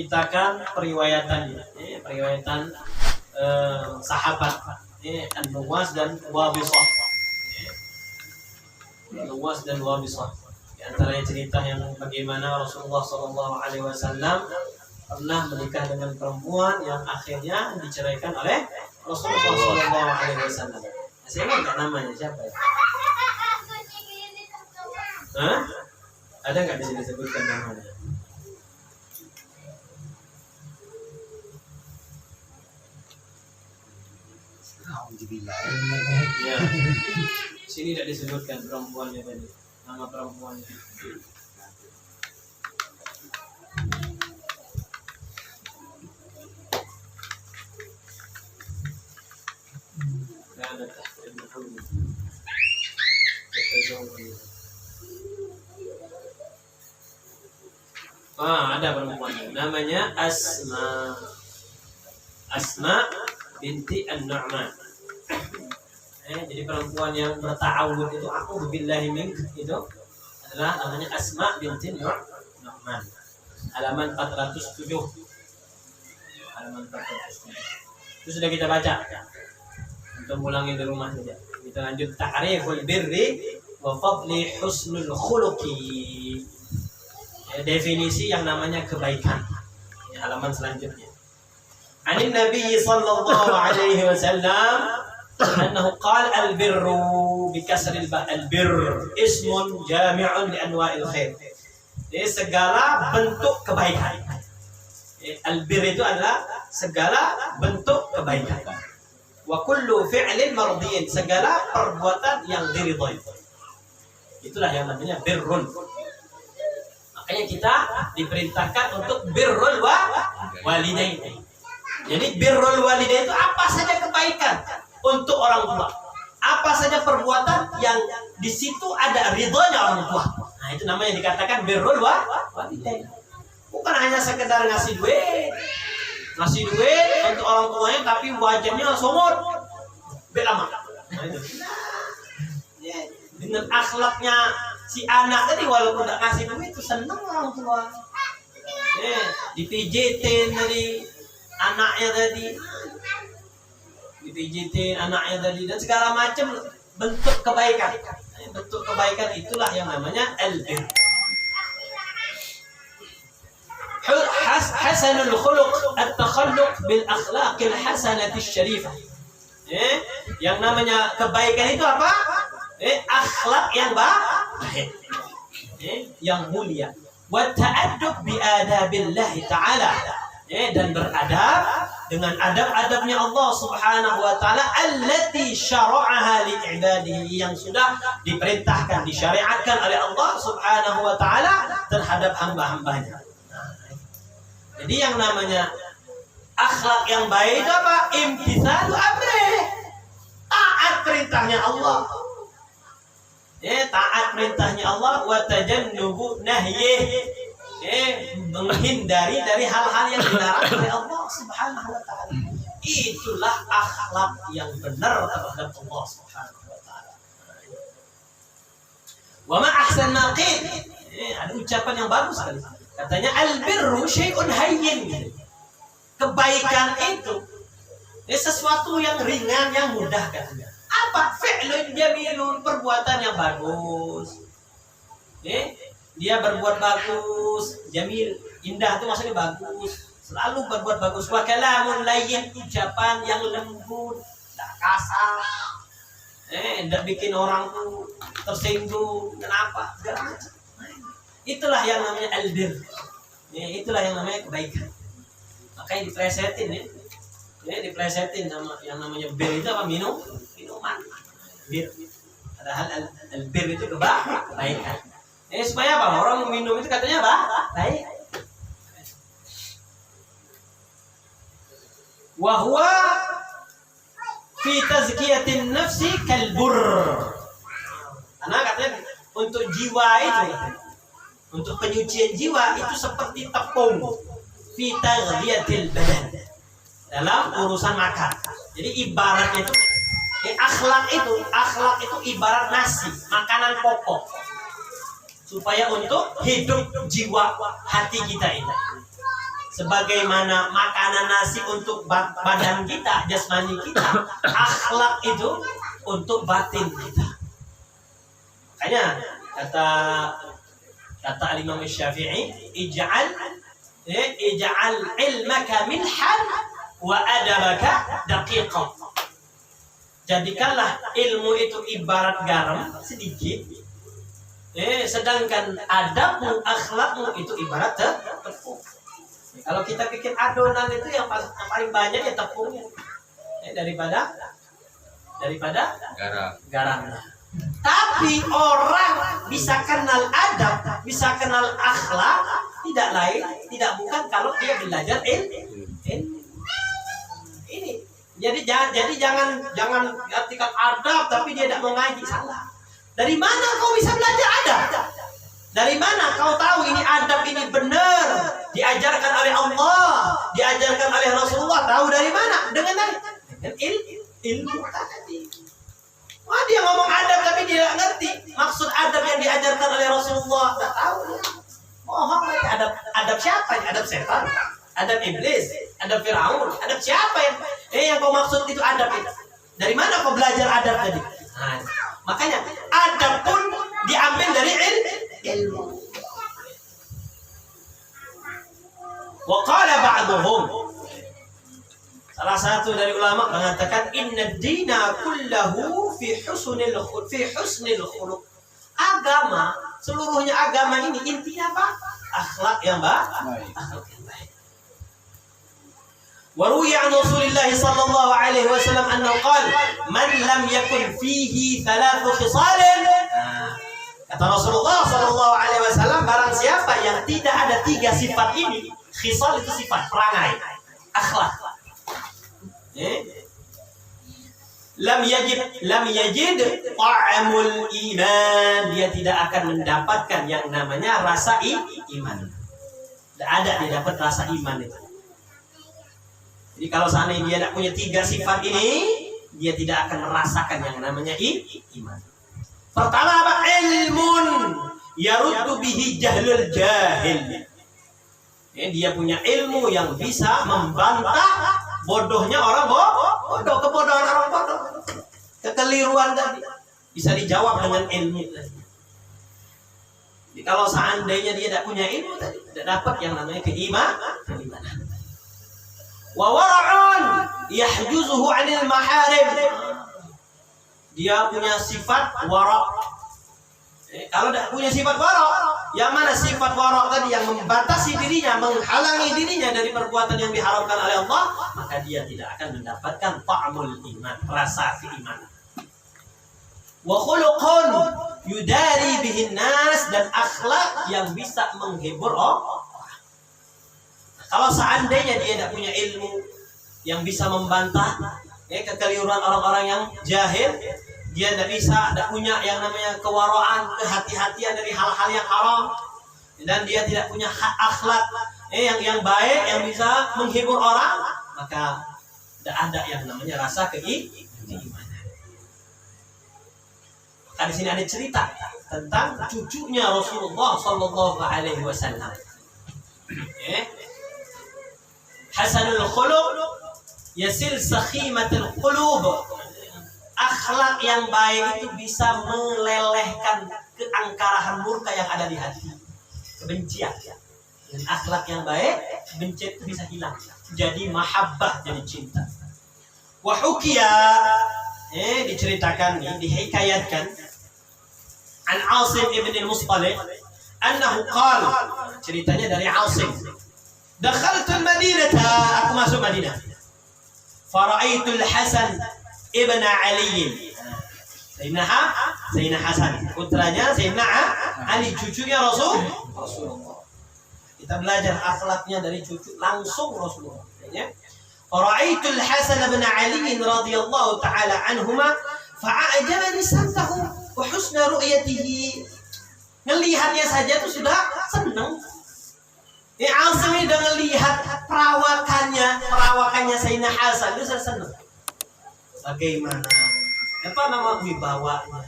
menceritakan periwayatannya, periwayatan sahabat An-Nuwas dan Wabisah. An-Nuwas dan Wabisah. Di antaranya cerita yang bagaimana Rasulullah SAW pernah menikah dengan perempuan yang akhirnya diceraikan oleh Rasulullah SAW. Saya ingat namanya siapa ya? Hah? Ada nggak di sini disebutkan namanya? Ya. Sini tidak disebutkan perempuannya tadi, nama perempuannya. Ada ada perempuannya, namanya Asma binti An-Nu'man. Jadi perempuan yang berta'awud itu, aku billahi mink, itu adalah namanya Asma binti Nu'man. Halaman 407. Halaman 407. Itu sudah kita baca. Untuk mulangin di rumah saja. Kita lanjut ta'riful birri wa fadli husnul khuluqi. Definisi yang namanya kebaikan. Ini halaman selanjutnya. Anin Nabi sallallahu alaihi wasallam annahu qala al-birru bi kasril ba, al-birr ismun jami'un li anwa'il khair. Jadi segala bentuk kebaikan. Al-birr itu adalah segala bentuk kebaikan. Wa kullu fi'lin mardiyyin, segala perbuatan yang diridhai. Itulah yang namanya birrun. Makanya kita diperintahkan untuk birrul walidain. Jadi birrul walidain itu apa saja kebaikan untuk orang tua. Apa saja perbuatan yang di situ ada ridhonya orang tua. Nah, itu namanya dikatakan birrul walidain. Bukan hanya sekedar ngasih duit untuk orang tuanya, tapi wajahnya sumur belama. Nah, itu. Dengan akhlaknya si anak tadi, walaupun tidak ngasih duit itu senang orang tua. Dipijitin tadi anaknya tadi, dan segala macam bentuk kebaikan. Bentuk kebaikan itulah yang namanya al-bir. Hasanul khuluq, at-takhalluq bil akhlaqil hasanati syarifah. Yang namanya kebaikan itu apa? Akhlak yang baik, yang mulia. Wa ta'addub bi adabillah ta'ala, dan beradab dengan adab-adabnya Allah Subhanahu wa taala, allati syara'aha li ibadihi, yang sudah diperintahkan, disyariatkan oleh Allah Subhanahu wa taala terhadap hamba-hambanya. Jadi yang namanya akhlak yang baik itu apa? Imtithalu amrih, taat perintahnya Allah. Taat perintahnya Allah, wa tajannubu nahyih, menghindari dari hal-hal yang dilarang oleh Allah Subhanahu wa taala. Itulah akhlak yang benar terhadap Allah Subhanahu wa taala. Wa ma ahsan naqid, ada ucapan yang bagus sekali. Katanya al-birru syai'un hayyin. Kebaikan itu sesuatu yang ringan, yang mudah katanya. Apa? Fi'lun jamilun, perbuatan yang bagus. Dia berbuat bagus, jamil, indah itu maksudnya bagus. Selalu berbuat bagus. Wa kalamun layyin, ucapan yang lembut, tidak kasar. Tidak bikin orang tuh tersinggung. Kenapa? Segala macam. Itulah yang namanya al-bir. Itulah yang namanya kebaikan. Makanya diplesetin diplesetin sama yang namanya bir itu apa? Minuman. Bir. Padahal al-bir itu kebaikan. Supaya apa? Orang minum itu katanya apa? Baik. Wa huwa fi tazkiyatin nafsi kalbur. Karena katanya untuk jiwa itu, untuk penyucian jiwa itu seperti tepung fi taghliyatil badan, dalam urusan makan. Jadi ibaratnya itu akhlak itu ibarat nasi, makanan pokok supaya untuk hidup jiwa hati kita ini. Sebagaimana makanan nasi untuk badan kita, jasmani kita, akhlak itu untuk batin kita. Makanya kata Imam Syafi'i, ij'al ilmaka milhan wa adabaka daqiqan. Jadikanlah ilmu itu ibarat garam sedikit, sedangkan adabmu, akhlakmu itu ibarat tepung. Kalau kita bikin adonan itu yang paling banyak ya tepungnya, daripada garamnya. Tapi orang bisa kenal adab, bisa kenal akhlak, tidak lain, tidak bukan kalau dia belajar ilmu. Ini. Jadi jangan artikan adab tapi dia tidak mau ngaji, salah. Dari mana kau bisa belajar adab? Dari mana kau tahu ini adab ini benar? Diajarkan oleh Allah, diajarkan oleh Rasulullah. Tahu dari mana? Dengan ilmu tadi. Wah, dia ngomong adab tapi dia tidak ngerti maksud adab yang diajarkan oleh Rasulullah. Tidak tahu dia. Bohong lagi. Adab siapa? Adab setan? Adab iblis? Adab Firaun? Adab siapa yang kau maksud itu adab itu? Dari mana kau belajar adab tadi? Nah, makanya adab pun diambil dari ilmu. Wa qala ba'dhum, salah satu dari ulama mengatakan inna dina kullahu fi husnil khuluq. Agama, seluruhnya agama ini intinya apa? Akhlak yang baik. Wa ruwiya an Rasulillah sallallahu alaihi wasallam annahu qala man lam yakun fihi thalathu khisal. Kata Rasulullah sallallahu alaihi wasallam, barang siapa yang tidak ada 3 sifat ini, khisal itu sifat perangai, akhlak. Lam yajid ta'amul iman, dia tidak akan mendapatkan yang namanya rasa iman. Tidak ada dia dapat rasa iman itu. Jadi kalau seandainya dia tidak punya 3 sifat ini, dia tidak akan merasakan yang namanya iman. Pertama apa? Ilmun yaruddu bihi jahlul jahil. Dia punya ilmu yang bisa membantah bodohnya orang bodoh, kebodohan orang bodoh, kekeliruan tadi bisa dijawab dengan ilmu tadi. Jadi kalau seandainya dia tidak punya ilmu tadi, tidak dapat yang namanya keimanan. Wa wara'un yahjuzuhu 'anil maharim. Dia punya sifat wara'. Kalau tidak punya sifat wara', yang mana sifat wara' tadi yang membatasi dirinya, menghalangi dirinya dari perbuatan yang diharamkan oleh Allah, maka dia tidak akan mendapatkan ta'amul iman, rasa keimanan. Wa khuluqun yudari bihin nas, dan akhlak yang bisa menghibur orang. Kalau seandainya dia tidak punya ilmu yang bisa membantah kekeliruan orang-orang yang jahil, dia tidak punya yang namanya kewaraan, kehati-hatian dari hal-hal yang haram, dan dia tidak punya akhlak yang baik yang bisa menghibur orang, maka tidak ada yang namanya rasa keimanan. Maka di sini ada cerita tentang cucunya Rasulullah Sallallahu Alaihi Wasallam. Hasanul khuluq yasil sakhimatul qulub. Akhlak yang baik itu bisa melelehkan keangkarahan murka yang ada di hati, kebencian. Dan akhlak yang baik, benci itu bisa hilang, jadi mahabbah, jadi cinta. Wa hukiya, diceritakan nih, dihikayatkan an Asim ibn al-Mustalih annahu qala, ceritanya dari Asim, dakhaltul Madinata, aku masuk Madinah, fara'aitul Hasan ibn Ali, Sayyidina Hasan, putranya Sayyidina Ali, cucunya Rasulullah. Kita belajar akhlaknya dari cucu langsung Rasulullah. Fara'aitul Hasan ibn Ali radhiyallahu ta'ala anhuma fa'ajabani samtahu wa husna ru'yatihi. Ngelihatnya saja tuh sudah senang. Asim ini udah ngelihat perawakannya Sayyidina Hasan, itu sudah senang. Bagaimana? Apa nama wibawanya,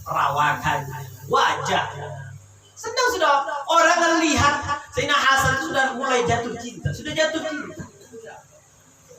perawakannya, wajahnya, Senang sudah. Orang melihat Sayyidina Hasan itu sudah mulai jatuh cinta. Sudah jatuh cinta.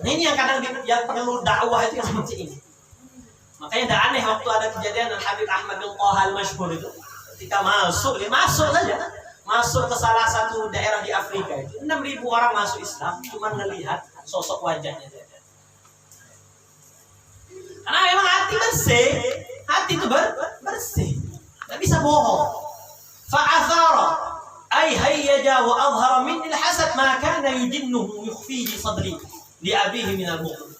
Nah ini yang kadang yang perlu dakwah itu yang seperti ini. Makanya tidak aneh waktu ada kejadian Habib Ahmad bin Qaha al-Mashhur itu. Ketika dia masuk saja. Masuk ke salah satu daerah di Afrika itu. 6.000 orang masuk Islam. Cuma melihat sosok wajahnya saja. Karena memang hati bersih. Hati itu bersih. Tidak bisa bohong. Fa'athara ay hayyaja wa adhara minni al-hasad ma kana yujinnuhu yukhfihi sadri li abihi min al-mu'min.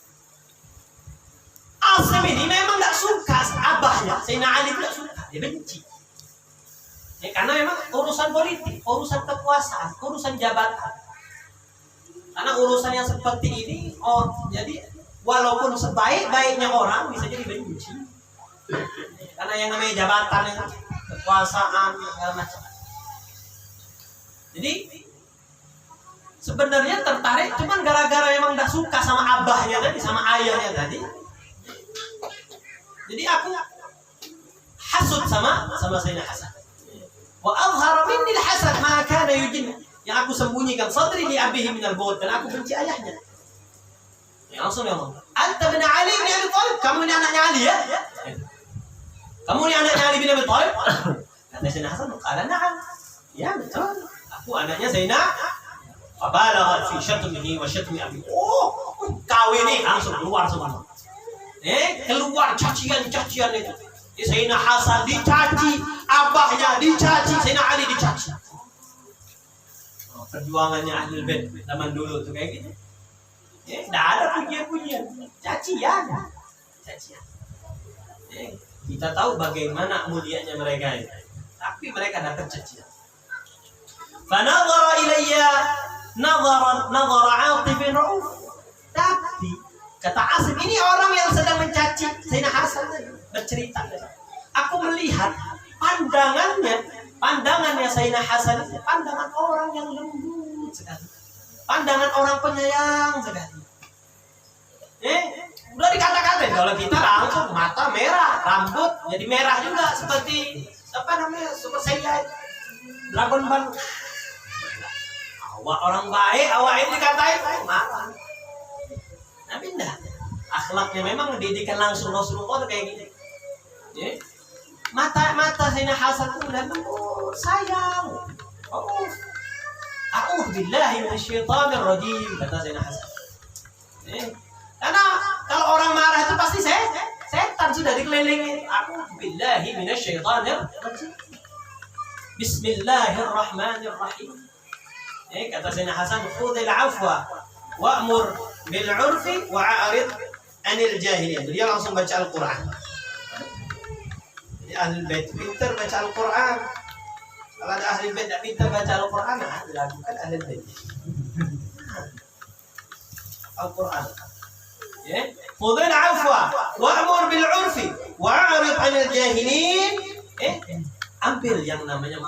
Asim ini memang tidak suka abahnya. Sayyidina Ali tidak suka, dia benci. Ya, karena memang urusan politik, urusan kekuasaan, urusan jabatan. Karena urusan yang seperti ini, jadi walaupun sebaik-baiknya orang bisa jadi benci. Karena yang namanya jabatan, kekuasaan, segala macam. Jadi sebenarnya tertarik, cuman gara-gara memang tidak suka sama abahnya tadi, sama ayahnya tadi. Jadi aku hasud sama Sayyidina Hasan. Wa adhara minni al-hasad ma kana yujin. Yang aku sembunyikan sadri li abihi min al-bughd, dan aku benci ayahnya. Ya langsung dia ngomong, "Anta bin Ali bin Abi Thalib, kamu ini anaknya Ali ya?" "Kamu ini anaknya Ali bin Abi Thalib?" Kata Sayyidina Hasan, "Qala na'am." Ya betul. Aku anaknya Sayyidina. Fabalagha fi syatmihi wa syatmi abi. Oh, kau ini langsung keluar semua. Keluar cacian-cacian itu. Sayyidina Hasan dicaci, abahnya dicaci, Sayyidina Ali dicaci. Perjuangannya Ahlul Bait zaman dulu tuh kayak gitu. Tidak ada pujian-pujian, cacian. Kita tahu bagaimana mulianya mereka itu. Tapi mereka dapat cacian. Fanadhara ilayya nadhara 'atifin ra'uf. Tapi kata Asim, ini orang yang sedang mencaci Sayyidina Hasan bercerita. Aku melihat pandangannya Sayyidina Hasan itu pandangan orang yang lembut sekali. Pandangan orang penyayang sekali. Udah dikata-katain kalau kita langsung mata merah, rambut jadi merah juga seperti Super Saiyan, Dragon Ball. Awak orang baik, awak ini dikatain marah. Tapi enggak. Akhlaknya memang didikan langsung Rasulullah kayak gini. Mata Sayyidina Hasan itu lembut, sayang. A'udzu billahi minasyaitonir rajim, kata Sayyidina Hasan. Karena kalau orang marah itu pasti setan sudah dikelilingi. A'udzu billahi minasyaitonir rajim. Bismillahirrahmanirrahim. Kata Sayyidina Hasan, khudhil afwa wa'mur bil 'urfi wa'arid 'anil jahiliyah. Dia langsung baca Al-Qur'an. Ahlul Bait pintar baca Al-Quran. Kalau ada Ahlul Bait tidak pintar baca Al-Quran, dilakukan Ahlul Bait. Al-Quran. Khudhil afwa wa'mur bil 'urfi wa'arid 'anil jahilin. Ambil yang namanya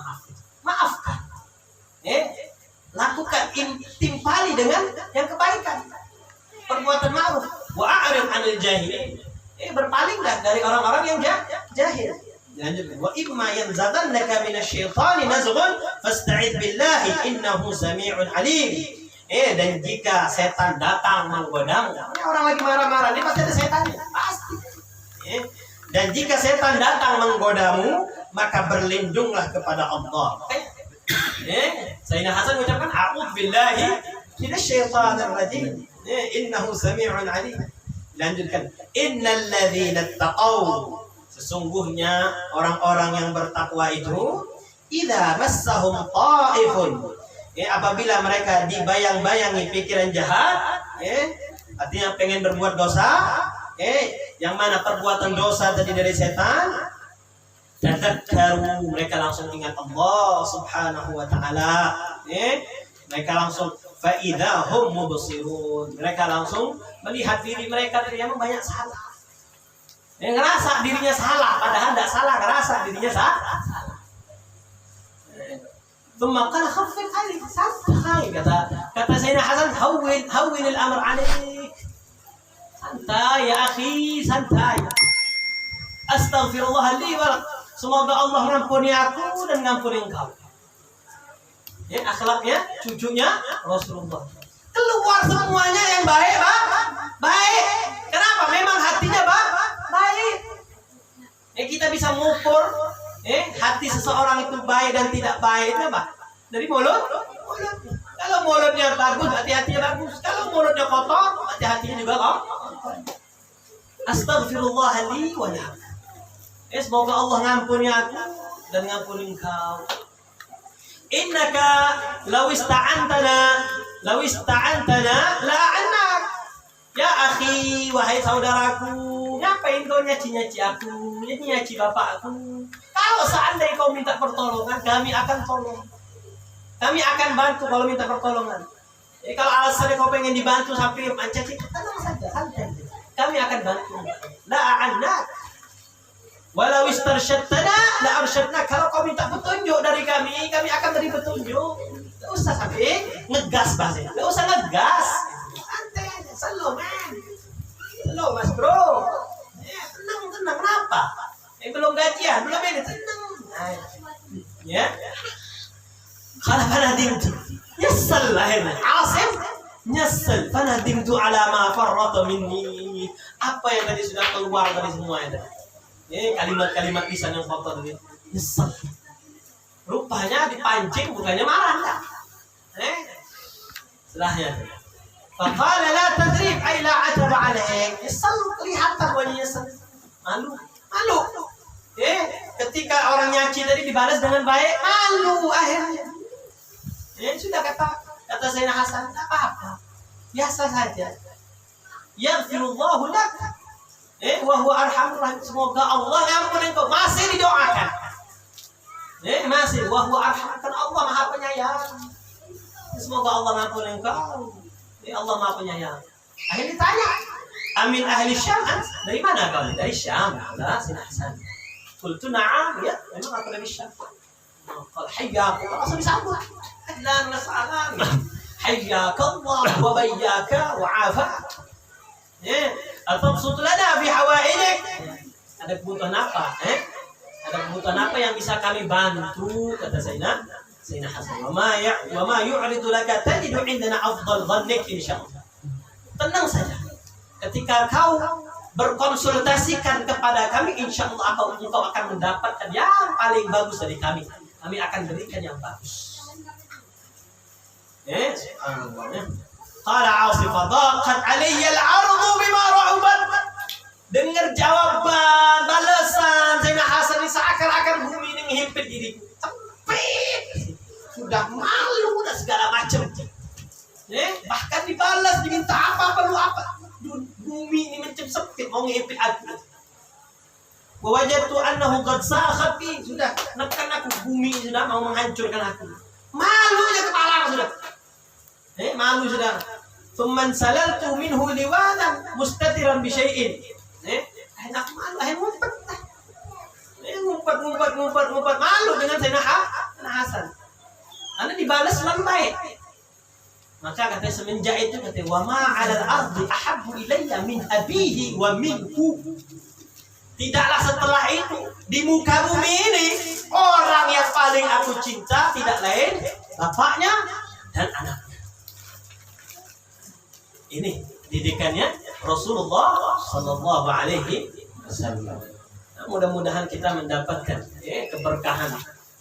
maafkan. Lakukan timpali dengan yang kebaikan. Perbuatan ma'ruf wa'arid 'anil jahilin. Berpalinglah dari orang-orang yang jahil. Lanjut. Wa imma yanzaghannaka minasyaitani nazghun fasta'id billahi innahu samii'un 'alim. Dan jika setan datang menggodamu, orang lagi marah-marah, ini pasti ada setannya, pasti. Dan jika setan datang menggodamu, maka berlindunglah kepada Allah. Sayyidina Hasan mengucapkan a'udzu billahi minasyaitonir rajim. Innahu samii'un 'alim. Lanjutkan. Innal ladzina taqaw, sesungguhnya orang-orang yang bertakwa itu, idza massahum ta'ifun, apabila mereka dibayang-bayangi pikiran jahat, artinya pengen berbuat dosa, yang mana perbuatan dosa tadi dari setan, tadzakkaru, mereka langsung ingat Allah Subhanahu wa taala, mereka langsung fa'idha hum mubsirun, mereka langsung melihat diri mereka yang banyak salah. Yang ngerasa dirinya salah, padahal tidak salah, ngerasa dirinya salah. Maka khafif alik, santai, kata Sayyidina Hasan, hawwin al-amr alaik. Santai ya akhi, santai. Astaghfirullah li wa lak. Semoga Allah mengampuni aku dan mengampuni engkau. Akhlaknya cucunya Rasulullah. Keluar semuanya yang baik, Pak. Baik. Kenapa? Memang hatinya, Pak, baik. Kita bisa mengukur hati seseorang itu baik dan tidak baik itu apa? Dari mulut. Kalau mulutnya bagus, hati-hatinya bagus. Kalau mulutnya kotor, hati-hatinya juga kotor. Astaghfirullah li wa lakum. Semoga Allah ngampuni aku dan ngampuni engkau. Innaka law ista'antana la'annak. Ya akhi, wahai saudaraku, ngapain kau nyaci-nyaci aku, nyaci bapakku? Kalau seandainya kau minta pertolongan, kami akan tolong. Kami akan bantu kalau minta pertolongan. Jadi kalau alasannya kau pengen dibantu sampai mencaci, tenang saja, santai. Kami akan bantu. La'annak. Walau istarsyadtana la'arsyadnak. Kalau kau minta petunjuk dari kami akan beri petunjuk. Tidak usah sampai ngegas bahasanya. Tidak usah ngegas. Santai aja, slow man. Slow mas bro. Tenang, kenapa? Belum gajian, belum ini, tenang. Ya. Kalau fanadimtu nyesel lahirnya. Asim nyesel. Fanadimtu ala ma farrata minni. Apa yang tadi sudah keluar dari semua itu? Kalimat-kalimat lisan yang kotor tadi. Nyesel. Rupanya dipancing, bukannya marah. Setelahnya. Faqala la tadrib ay la ataba alaik. Nyesel, kelihatan wajahnya nyesel. Malu. Ketika orang nyaci tadi dibalas dengan baik, malu akhirnya. Sudah kata Sayyidina Hasan, tidak apa-apa, biasa saja. Yaghfirullahu lak, wa huwa arhamur rahim. Semoga Allah ngampuni engkau. Masih didoakan. Masih wa huwa arhamur, kan Allah Maha Penyayang. Semoga Allah ngampuni engkau. Allah Maha Penyayang. Akhirnya ditanya, amin ahli Syam, dari mana kau? Dari Syam. Lah, Sayyidina Hasan. Qultu na'am, ya, memang aku dari Syam. Qal hayyakum, langsung disambut. Ahlan wa sahlan. Hayyakallah wa bayyaka wa afak. Atabsut lana fi hawaidik. Ada kebutuhan apa? Ada kebutuhan apa yang bisa kami bantu? Kata Sayyidina Hasan. Wa ma yu'ridu laka tajidu indana afdal dhannik insyaallah. Tenang saja. Ketika kau berkonsultasikan kepada kami, insya Allah engkau akan mendapatkan yang paling bagus dari kami. Kami akan berikan yang bagus. Qala Asif, "Dhaqat 'alayya al-'ardu bima rahubat." Dengar jawaban, balasan Sayyidina Hasan ini seakan-akan bumi ini menghimpit diriku. Sempit. Sudah malu dan segala macam. Bahkan dibalas, diminta apa, perlu apa. Bumi ini macam sempit, mau ngimpit aku. Wajadtu annahu qad sakhat bi, sudah nekan aku, bumi sudah mau menghancurkan aku. Malunya kepala sudah. Malu sudah. Thumman salaltu minhu liwanan mustatiran bi syai'in. Enak malu, ngumpet. Ngumpet malu dengan Sayyidina Hasan. Karena dibalas dengan baik. Maka kata semenjak itu kata wa ma 'alal ardi ahabbu ilayya min abihi wa minhu. Tidaklah setelah itu di muka bumi ini orang yang paling aku cinta tidak lain bapaknya dan anaknya. Ini didikannya Rasulullah sallallahu alaihi wasallam. Mudah-mudahan kita mendapatkan keberkahan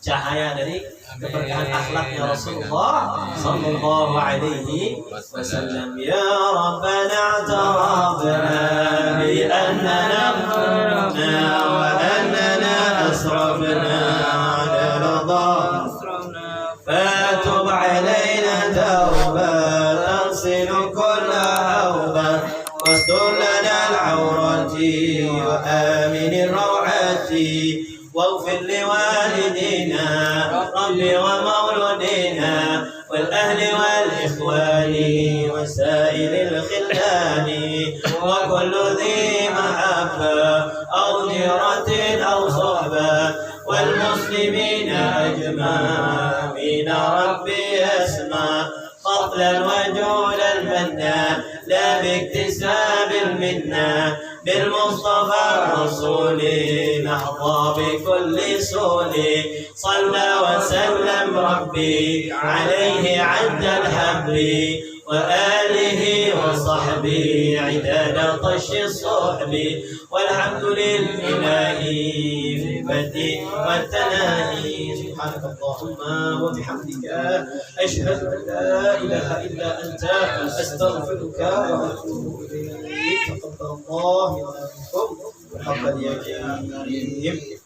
cahaya dari keberkahan akhlaknya Rasulullah sallallahu alaihi wasallam. Ya Rabbana ta'afna bi annana qulna wa annana asrafna ala ridha fatub alaina tawbatan silu kulla hawba wastur lana al-awrati wa amin ar-rawati واغفر لوالدينا رب ومولودينا والأهل والإخوان وسائر الخلان وكل ذي محبة أو جيرة أو صحبة والمسلمين أجمعين ربي أسمع فضلا وجولا منا لا باكتساب المنة بالمصطفى الرسول نحظى بكل سول صلى وسلم ربي عليه عد الحبل وآله وصحبه عداد طش الصحب والحمد لله في البدء والتناهي سبحانك اللهم وبحمدك أشهد أن لا إله إلا أنت أستغفرك وأتوب إليك تقبل الله منا منكم وتقبل يا كريم